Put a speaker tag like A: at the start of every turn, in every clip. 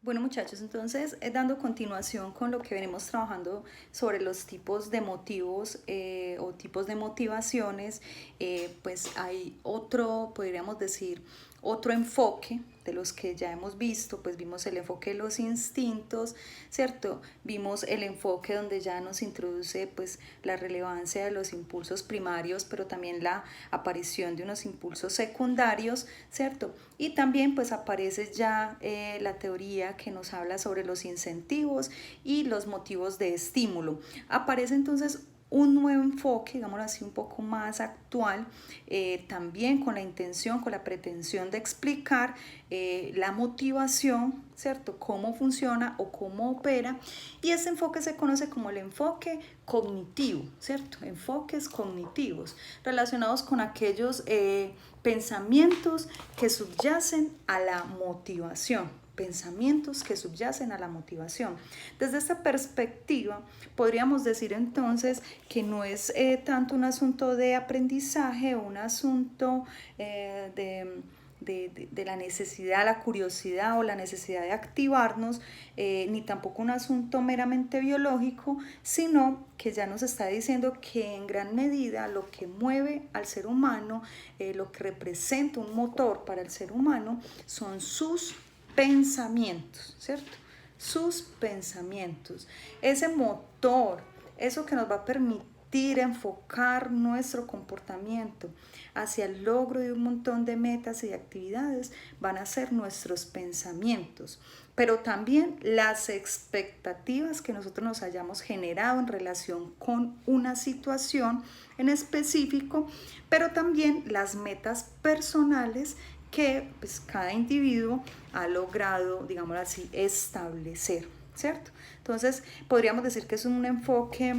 A: Bueno muchachos, entonces dando continuación con lo que venimos trabajando sobre los tipos de motivos o tipos de motivaciones, pues hay otro, podríamos decir, otro enfoque de los que ya hemos visto, pues vimos el enfoque de los instintos, ¿cierto? Vimos el enfoque donde ya nos introduce pues la relevancia de los impulsos primarios, pero también la aparición de unos impulsos secundarios, ¿cierto? Y también pues aparece ya la teoría que nos habla sobre los incentivos y los motivos de estímulo. Aparece entonces un nuevo enfoque, digámoslo así, un poco más actual, también con la intención, con la pretensión de explicar la motivación, ¿cierto? Cómo funciona o cómo opera. Y este enfoque se conoce como el enfoque cognitivo, ¿cierto? Enfoques cognitivos relacionados con aquellos pensamientos que subyacen a la motivación. Pensamientos que subyacen a la motivación. Desde esta perspectiva, podríamos decir entonces que no es tanto un asunto de aprendizaje o un asunto de la necesidad, la curiosidad o la necesidad de activarnos, ni tampoco un asunto meramente biológico, sino que ya nos está diciendo que en gran medida lo que mueve al ser humano, lo que representa un motor para el ser humano, son sus pensamientos, ¿cierto? Sus pensamientos. Ese motor, eso que nos va a permitir enfocar nuestro comportamiento hacia el logro de un montón de metas y de actividades, van a ser nuestros pensamientos, pero también las expectativas que nosotros nos hayamos generado en relación con una situación en específico, pero también las metas personales que pues, cada individuo ha logrado, digámoslo así, establecer, ¿cierto? Entonces, podríamos decir que es un enfoque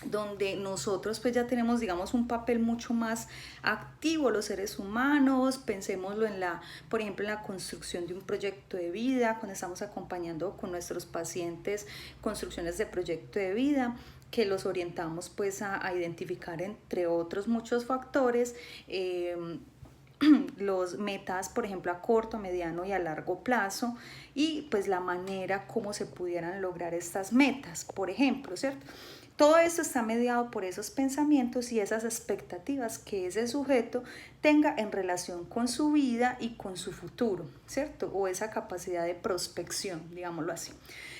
A: donde nosotros pues ya tenemos digamos un papel mucho más activo los seres humanos, pensémoslo en la, por ejemplo en la construcción de un proyecto de vida, cuando estamos acompañando con nuestros pacientes construcciones de proyecto de vida, que los orientamos pues a identificar entre otros muchos factores los metas, por ejemplo, a corto, mediano y a largo plazo y pues la manera como se pudieran lograr estas metas, por ejemplo, ¿cierto? Todo esto está mediado por esos pensamientos y esas expectativas que ese sujeto tenga en relación con su vida y con su futuro, ¿cierto? O esa capacidad de prospección, digámoslo así.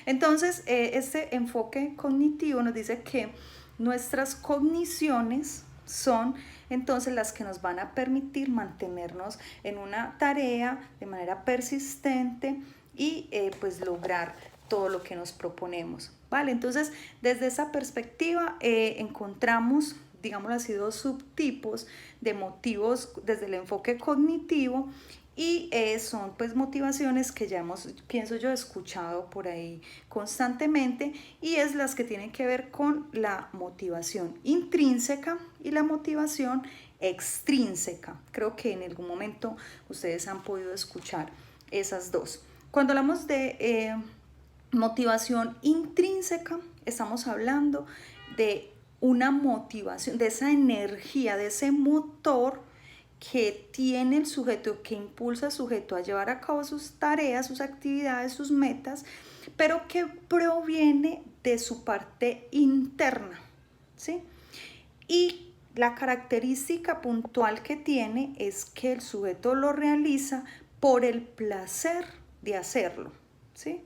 A: Entonces, este enfoque cognitivo nos dice que nuestras cogniciones son entonces las que nos van a permitir mantenernos en una tarea de manera persistente y pues lograr todo lo que nos proponemos. Vale, entonces desde esa perspectiva encontramos, digámoslo así, dos subtipos de motivos desde el enfoque cognitivo y son pues motivaciones que ya hemos, pienso yo, escuchado por ahí constantemente y es las que tienen que ver con la motivación intrínseca y la motivación extrínseca. Creo que en algún momento ustedes han podido escuchar esas dos. Cuando hablamos de motivación intrínseca, estamos hablando de una motivación, de esa energía, de ese motor que tiene el sujeto, que impulsa al sujeto a llevar a cabo sus tareas, sus actividades, sus metas, pero que proviene de su parte interna, ¿sí? Y la característica puntual que tiene es que el sujeto lo realiza por el placer de hacerlo, ¿sí?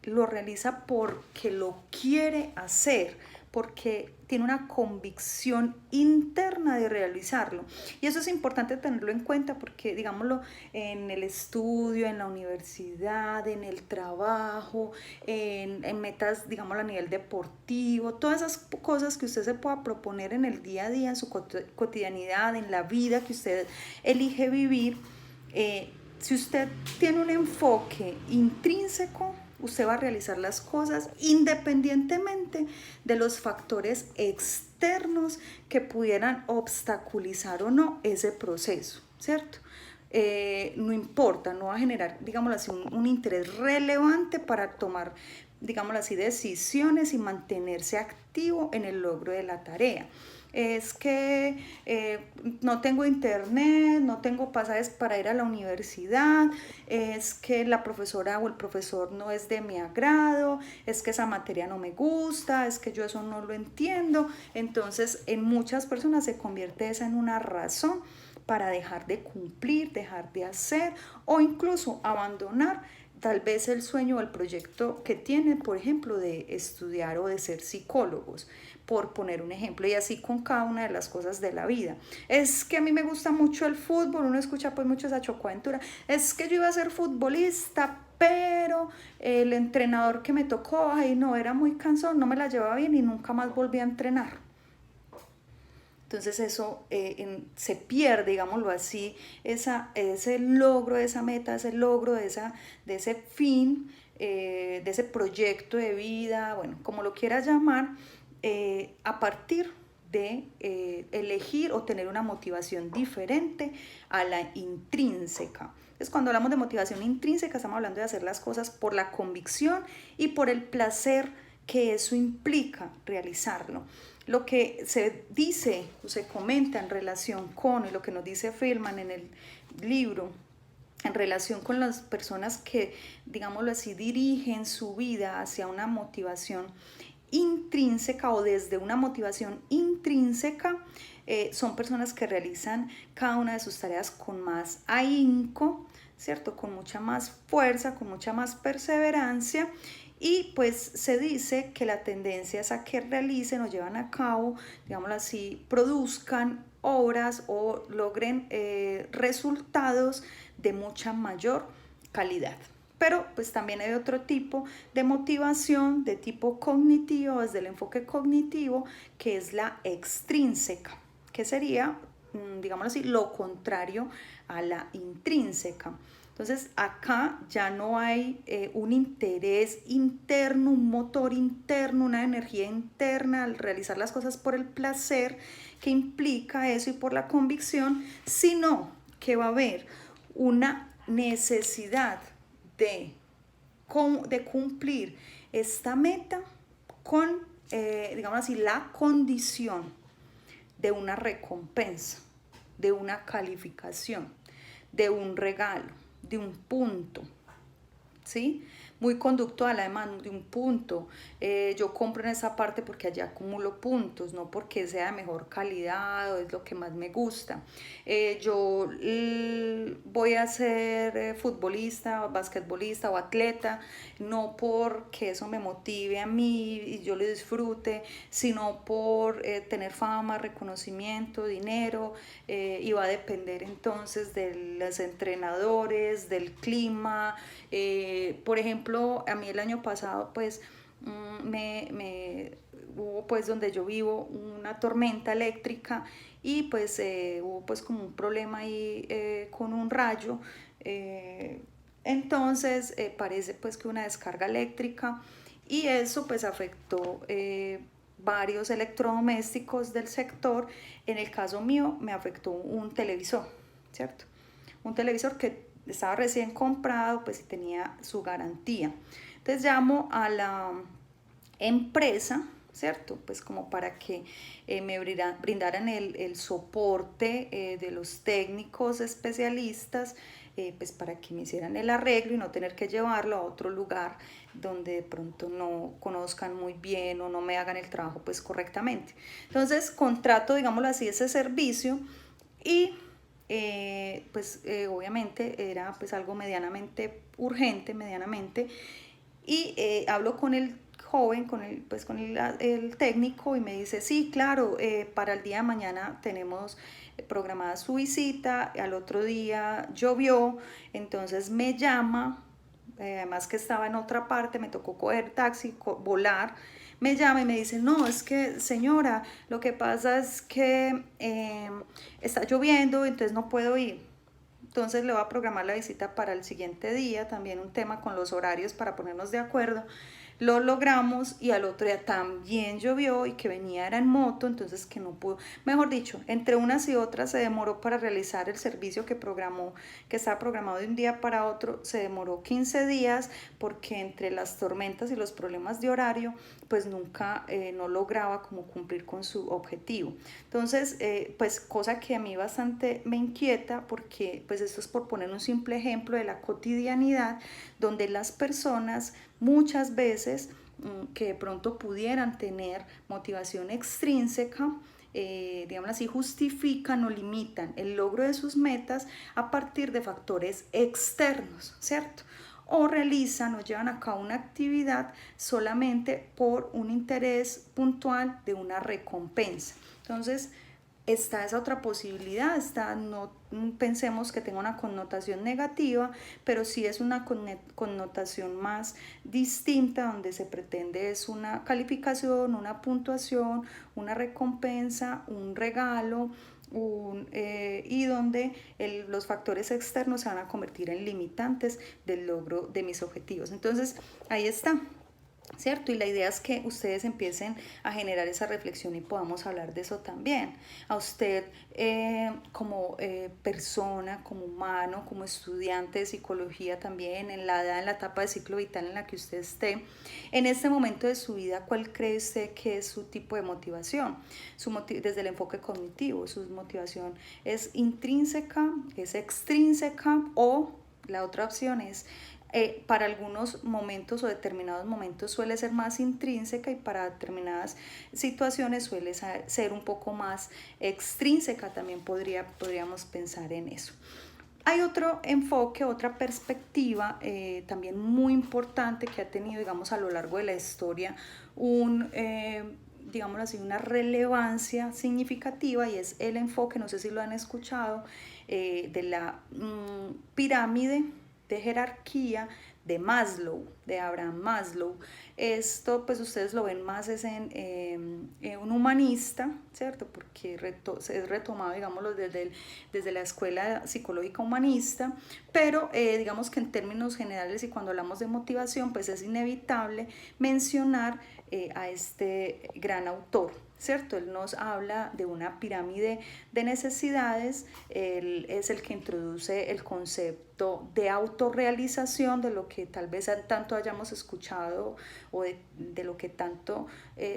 A: Lo realiza porque lo quiere hacer, porque tiene una convicción interna de realizarlo. Y eso es importante tenerlo en cuenta porque, digámoslo, en el estudio, en la universidad, en el trabajo, en metas, digámoslo, a nivel deportivo, todas esas cosas que usted se pueda proponer en el día a día, en su cotidianidad, en la vida que usted elige vivir, si usted tiene un enfoque intrínseco, usted va a realizar las cosas independientemente de los factores externos que pudieran obstaculizar o no ese proceso, ¿cierto? No importa, no va a generar, digámoslo así, un interés relevante para tomar, digámoslo así, decisiones y mantenerse activo en el logro de la tarea. es que no tengo internet, no tengo pasajes para ir a la universidad, es que la profesora o el profesor no es de mi agrado, es que esa materia no me gusta, es que yo eso no lo entiendo. Entonces en muchas personas se convierte esa en una razón para dejar de cumplir, dejar de hacer o incluso abandonar tal vez el sueño o el proyecto que tienen, por ejemplo, de estudiar o de ser psicólogos, por poner un ejemplo, y así con cada una de las cosas de la vida. Es que a mí me gusta mucho el fútbol, uno escucha pues mucho esa chocoaventura, es que yo iba a ser futbolista, pero el entrenador que me tocó, ay no, era muy cansón, no me la llevaba bien y nunca más volví a entrenar. Entonces eso se pierde, digámoslo así, ese logro de esa meta, ese logro de ese fin, de ese proyecto de vida, bueno, como lo quieras llamar, a partir de elegir o tener una motivación diferente a la intrínseca. Entonces, cuando hablamos de motivación intrínseca, estamos hablando de hacer las cosas por la convicción y por el placer que eso implica realizarlo. Lo que se dice o se comenta en relación con, y lo que nos dice Friedman en el libro, en relación con las personas que, digámoslo así, dirigen su vida hacia una motivación intrínseca o desde una motivación intrínseca, son personas que realizan cada una de sus tareas con más ahínco, ¿cierto? Con mucha más fuerza, con mucha más perseverancia. Y pues se dice que la tendencia es a que realicen o llevan a cabo, digámoslo así, produzcan obras o logren resultados de mucha mayor calidad. Pero pues también hay otro tipo de motivación de tipo cognitivo, desde el enfoque cognitivo, que es la extrínseca, que sería, digámoslo así, lo contrario a la intrínseca. Entonces acá ya no hay un interés interno, un motor interno, una energía interna al realizar las cosas por el placer que implica eso y por la convicción, sino que va a haber una necesidad de cumplir esta meta con, digamos así, la condición de una recompensa, de una calificación, de un regalo, de un punto, ¿sí? Muy conductual, además de un punto. Yo compro en esa parte porque allá acumulo puntos, no porque sea de mejor calidad o es lo que más me gusta. Yo voy a ser futbolista, basquetbolista o atleta, no porque eso me motive a mí y yo lo disfrute, sino por tener fama, reconocimiento, dinero, y va a depender entonces de los entrenadores, del clima. Por ejemplo, a mí el año pasado pues hubo pues donde yo vivo una tormenta eléctrica y pues hubo pues como un problema ahí con un rayo. Entonces parece pues que una descarga eléctrica y eso pues afectó varios electrodomésticos del sector. En el caso mío me afectó un televisor, ¿cierto? Un televisor que estaba recién comprado pues y tenía su garantía. Entonces llamo a la empresa, ¿cierto? Pues como para que me brindaran el soporte de los técnicos especialistas, pues para que me hicieran el arreglo y no tener que llevarlo a otro lugar donde de pronto no conozcan muy bien o no me hagan el trabajo pues correctamente. Entonces contrato, digámoslo así, ese servicio y obviamente era pues algo medianamente urgente, y hablo con el joven, el técnico y me dice, sí, claro, para el día de mañana tenemos programada su visita, al otro día llovió, entonces me llama, además que estaba en otra parte, me tocó coger taxi, volar, me llama y me dice, no, es que señora, lo que pasa es que está lloviendo, entonces no puedo ir. Entonces le voy a programar la visita para el siguiente día, también un tema con los horarios para ponernos de acuerdo. lo logramos, y al otro día también llovió y que venía era en moto, entonces que no pudo, mejor dicho, entre unas y otras se demoró para realizar el servicio que programó, que estaba programado de un día para otro, se demoró 15 días porque entre las tormentas y los problemas de horario pues nunca no lograba como cumplir con su objetivo. Entonces pues cosa que a mí bastante me inquieta, porque pues esto es por poner un simple ejemplo de la cotidianidad, donde las personas muchas veces que de pronto pudieran tener motivación extrínseca, digamos así, justifican o limitan el logro de sus metas a partir de factores externos, ¿cierto? O realizan o llevan a cabo una actividad solamente por un interés puntual de una recompensa. Entonces, está esa otra posibilidad, no pensemos que tenga una connotación negativa, pero sí es una connotación más distinta, donde se pretende es una calificación, una puntuación, una recompensa, un regalo, y donde los factores externos se van a convertir en limitantes del logro de mis objetivos. Entonces, ahí está. ¿Cierto? Y la idea es que ustedes empiecen a generar esa reflexión y podamos hablar de eso también. A usted como persona, como humano, como estudiante de psicología también, en la edad, en la etapa de ciclo vital en la que usted esté, en este momento de su vida, ¿cuál cree usted que es su tipo de motivación? Desde el enfoque cognitivo, ¿su motivación es intrínseca, es extrínseca, o la otra opción es para algunos momentos o determinados momentos suele ser más intrínseca, y para determinadas situaciones suele ser un poco más extrínseca? También podríamos pensar en eso. Hay otro enfoque, otra perspectiva también muy importante, que ha tenido, digamos, a lo largo de la historia digamos así, una relevancia significativa, y es el enfoque, no sé si lo han escuchado, de la pirámide de jerarquía de Maslow, de Abraham Maslow. Esto pues ustedes lo ven más es en un humanista, ¿cierto? Porque es retomado, digámoslo, desde la escuela psicológica humanista, pero digamos que en términos generales, y cuando hablamos de motivación, pues es inevitable mencionar a este gran autor, ¿cierto? Él nos habla de una pirámide de necesidades. Él es el que introduce el concepto de autorrealización, de lo que tal vez tanto hayamos escuchado, o de lo que tanto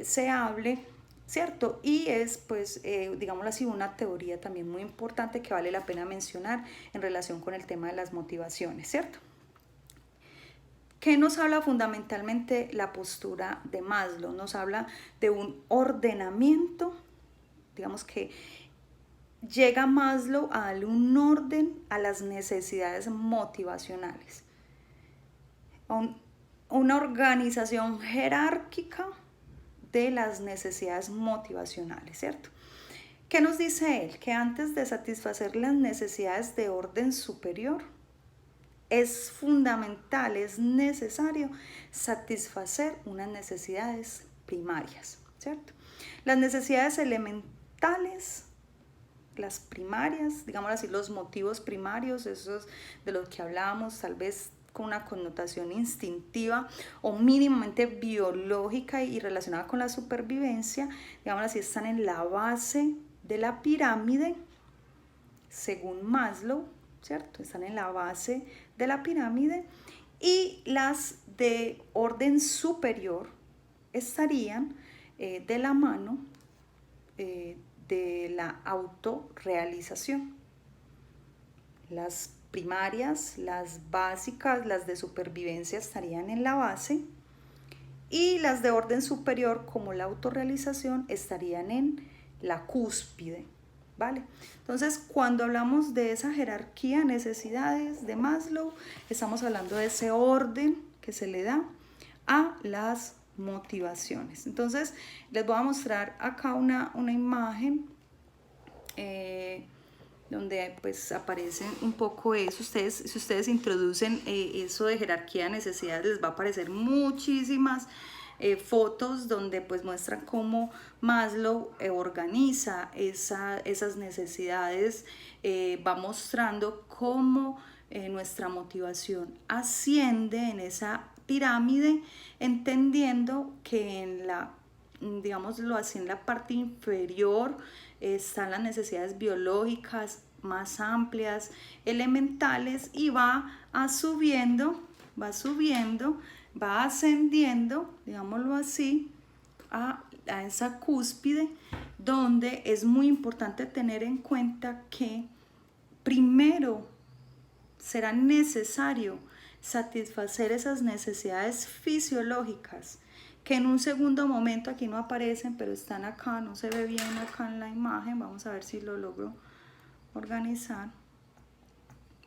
A: se hable, ¿cierto? Y es, pues, digámoslo así, una teoría también muy importante que vale la pena mencionar en relación con el tema de las motivaciones, ¿cierto? ¿Qué nos habla fundamentalmente la postura de Maslow? Nos habla de un ordenamiento, digamos que llega Maslow a darle un orden a las necesidades motivacionales, una organización jerárquica de las necesidades motivacionales, ¿cierto? ¿Qué nos dice él? Que antes de satisfacer las necesidades de orden superior, es fundamental, es necesario satisfacer unas necesidades primarias, ¿cierto? Las necesidades elementales, las primarias, digamos así, los motivos primarios, esos de los que hablábamos, tal vez con una connotación instintiva o mínimamente biológica y relacionada con la supervivencia, digamos así, están en la base de la pirámide, según Maslow, ¿cierto? Están en la base de la pirámide, y las de orden superior estarían de la mano de la autorrealización. Las primarias, las básicas, las de supervivencia estarían en la base, y las de orden superior, como la autorrealización, estarían en la cúspide, ¿vale? Entonces, cuando hablamos de esa jerarquía de necesidades de Maslow, estamos hablando de ese orden que se le da a las motivaciones. Entonces, les voy a mostrar acá una imagen donde pues aparecen un poco eso. Si ustedes introducen eso de jerarquía de necesidades, les va a aparecer muchísimas fotos donde pues muestran cómo Maslow organiza esas necesidades, va mostrando cómo nuestra motivación asciende en esa pirámide, entendiendo que en la, digámoslo así, en la parte inferior están las necesidades biológicas más amplias, elementales, y va ascendiendo, digámoslo así, a esa cúspide, donde es muy importante tener en cuenta que primero será necesario satisfacer esas necesidades fisiológicas que en un segundo momento aquí no aparecen, pero están acá, no se ve bien acá en la imagen. Vamos a ver si lo logro organizar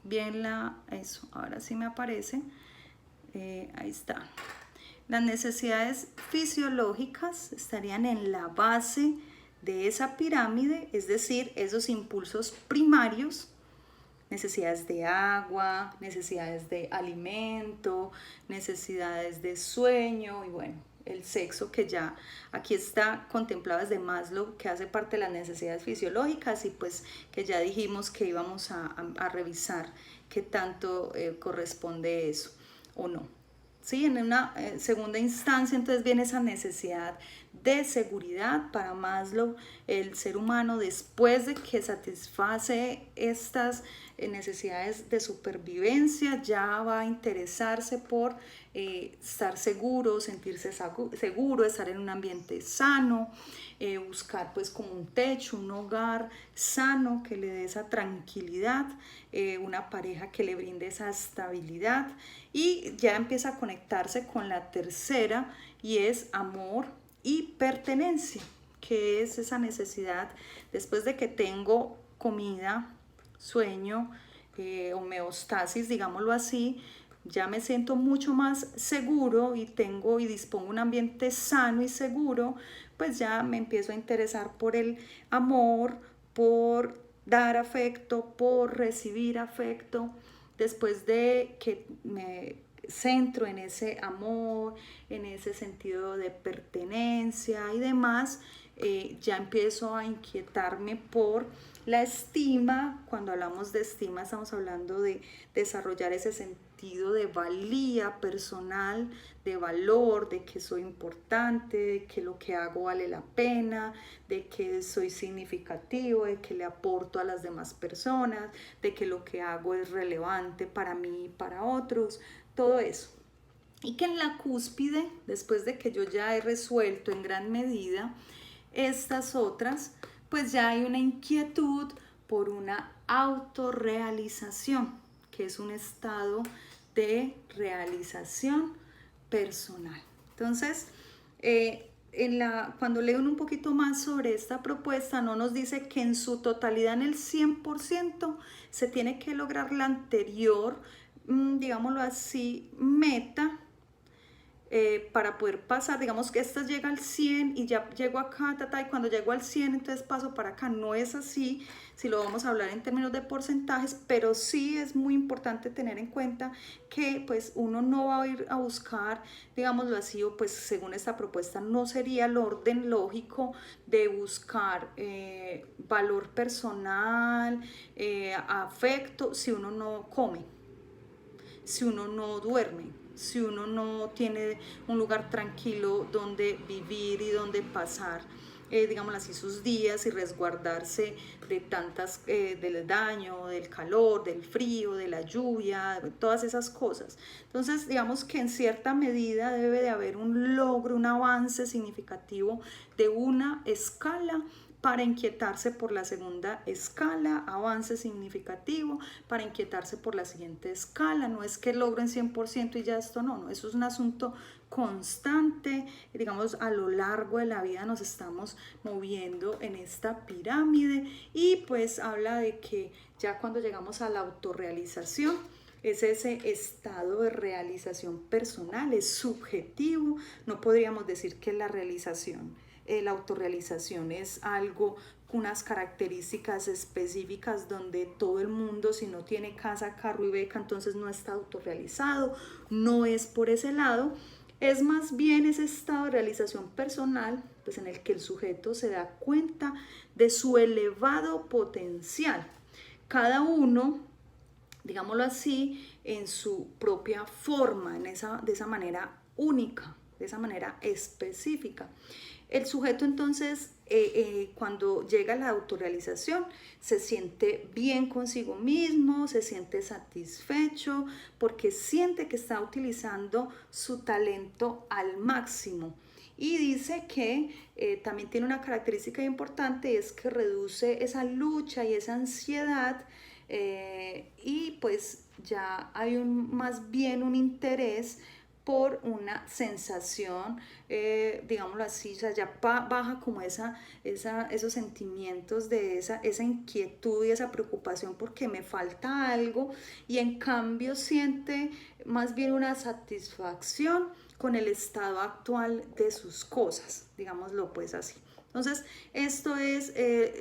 A: bien. Eso, ahora sí me aparece. Ahí está. Las necesidades fisiológicas estarían en la base de esa pirámide, es decir, esos impulsos primarios, necesidades de agua, necesidades de alimento, necesidades de sueño y bueno, el sexo, que ya aquí está contemplado desde Maslow, que hace parte de las necesidades fisiológicas, y pues que ya dijimos que íbamos a revisar qué tanto corresponde eso o no. ¿Sí? En una segunda instancia, entonces viene esa necesidad de seguridad. Para Maslow, el ser humano, después de que satisface estas necesidades de supervivencia, ya va a interesarse por estar seguro, sentirse seguro, estar en un ambiente sano, buscar pues como un techo, un hogar sano que le dé esa tranquilidad, una pareja que le brinde esa estabilidad, y ya empieza a conectarse con la tercera, y es amor y pertenencia, que es esa necesidad después de que tengo comida, sueño, homeostasis, digámoslo así, ya me siento mucho más seguro y dispongo de un ambiente sano y seguro, pues ya me empiezo a interesar por el amor, por dar afecto, por recibir afecto. Después de que me centro en ese amor, en ese sentido de pertenencia y demás, ya empiezo a inquietarme por la estima. Cuando hablamos de estima, estamos hablando de desarrollar ese sentido de valía personal, de valor, de que soy importante, de que lo que hago vale la pena, de que soy significativo, de que le aporto a las demás personas, de que lo que hago es relevante para mí y para otros, todo eso. Y que en la cúspide, después de que yo ya he resuelto en gran medida estas otras, pues ya hay una inquietud por una autorrealización, que es un estado de realización personal. Entonces, cuando leo un poquito más sobre esta propuesta, no nos dice que en su totalidad, en el 100%, se tiene que lograr la anterior, digámoslo así, meta, para poder pasar. Digamos que esta llega al 100 y ya llego acá, y cuando llego al 100 entonces paso para acá. No es así, si lo vamos a hablar en términos de porcentajes, pero sí es muy importante tener en cuenta que pues uno no va a ir a buscar, digámoslo así, o pues según esta propuesta no sería el orden lógico de buscar valor personal, afecto, si uno no come, si uno no duerme, si uno no tiene un lugar tranquilo donde vivir y donde pasar, digamos así, sus días, y resguardarse de del daño, del calor, del frío, de la lluvia, de todas esas cosas. Entonces, digamos que en cierta medida debe de haber un logro, un avance significativo de una escala para inquietarse por la segunda escala, avance significativo, para inquietarse por la siguiente escala. No es que logren 100% y ya esto no, eso es un asunto constante. Digamos, a lo largo de la vida nos estamos moviendo en esta pirámide, y pues habla de que ya cuando llegamos a la autorrealización, es ese estado de realización personal, es subjetivo. No podríamos decir que la realización, la autorrealización es algo con unas características específicas donde todo el mundo, si no tiene casa, carro y beca, entonces no está autorrealizado. No es por ese lado, es más bien ese estado de realización personal, pues en el que el sujeto se da cuenta de su elevado potencial. Cada uno, digámoslo así, en su propia forma, de esa manera única, de esa manera específica. El sujeto entonces, cuando llega a la autorrealización, se siente bien consigo mismo, se siente satisfecho, porque siente que está utilizando su talento al máximo. Y dice que también tiene una característica importante, es que reduce esa lucha y esa ansiedad, y pues ya hay más bien un interés por una sensación, digámoslo así, o sea, ya baja como esos sentimientos de esa inquietud y esa preocupación porque me falta algo, y en cambio siente más bien una satisfacción con el estado actual de sus cosas, digámoslo pues así. Entonces, esto es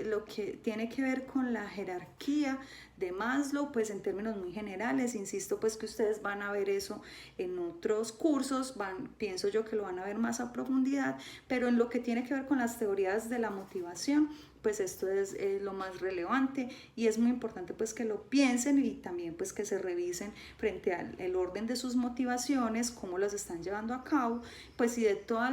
A: lo que tiene que ver con la jerarquía de Maslow, pues en términos muy generales. Insisto pues que ustedes van a ver eso en otros cursos, pienso yo que lo van a ver más a profundidad, pero en lo que tiene que ver con las teorías de la motivación, pues esto es lo más relevante, y es muy importante pues que lo piensen y también pues que se revisen frente al el orden de sus motivaciones, cómo las están llevando a cabo, pues y de todos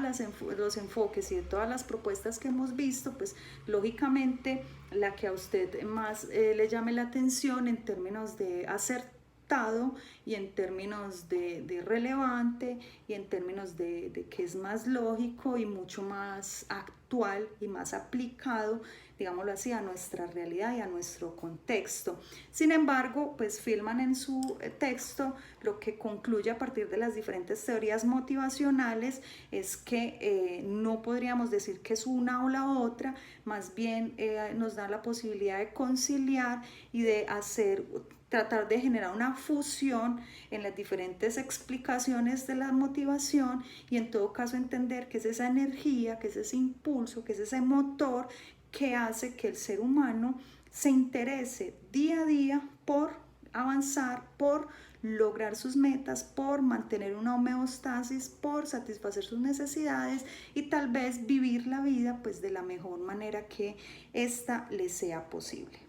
A: los enfoques y de todas las propuestas que hemos visto, pues lógicamente la que a usted más le llame la atención en términos de acertado y en términos de relevante y en términos de que es más lógico y mucho más actual y más aplicado, digámoslo así, a nuestra realidad y a nuestro contexto. Sin embargo, pues Fillman en su texto lo que concluye a partir de las diferentes teorías motivacionales es que no podríamos decir que es una o la otra, más bien nos da la posibilidad de conciliar y de tratar de generar una fusión en las diferentes explicaciones de la motivación, y en todo caso entender que es esa energía, que es ese impulso, que es ese motor que hace que el ser humano se interese día a día por avanzar, por lograr sus metas, por mantener una homeostasis, por satisfacer sus necesidades y tal vez vivir la vida pues de la mejor manera que ésta le sea posible.